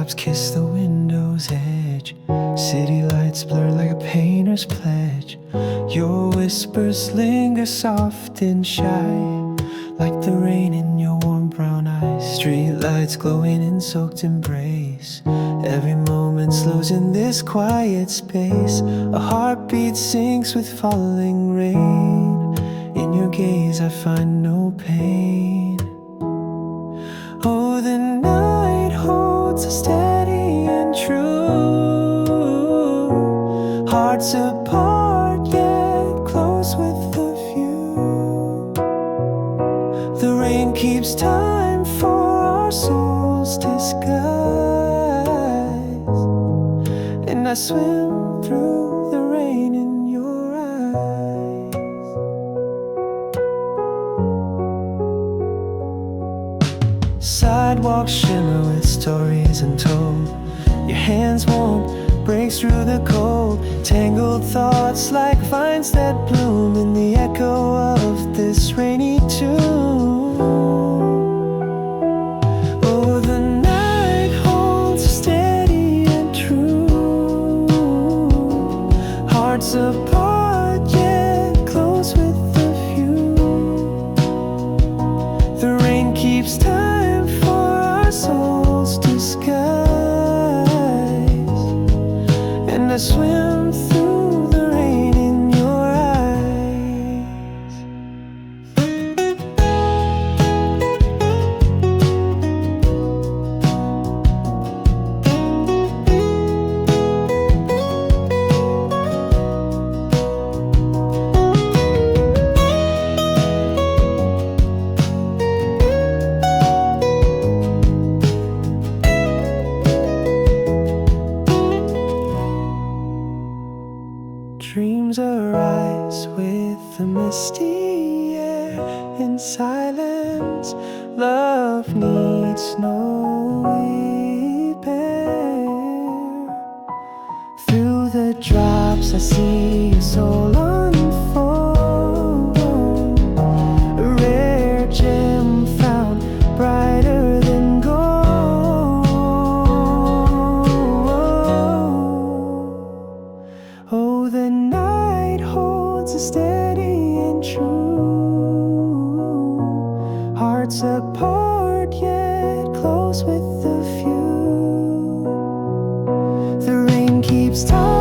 Raindrops kiss the window's edge. City lights blur like a painter's pledge. Your whispers linger soft and shy, like the rain in your warm brown eyes. Street lights glowing in soaked embrace. Every moment slows in this quiet space. A heartbeat sinks with falling rain. In your gaze I find no pain. Oh, the night holds us steady and true. Hearts apart yet close with a view. The rain keeps time for our souls' disguise, and I swim through the rain in your eyes. Sidewalks shimmer with stories untold. Your hands warm, breaks through the cold. Tangled thoughts like vines that bloom in the echo of this rainy tune. Oh, the night holds steady and true. Hearts apart yet close with a view. The rain keeps time for our souls' disguise, and I swim through the rain in your eyes. Dreams arise with the misty air. In silence, love needs no repair. Through the drops I see your soul unfold. A rare gem found brighter than gold. Oh, the night holds us steady and true. Hearts apart yet close with a few. The rain keeps time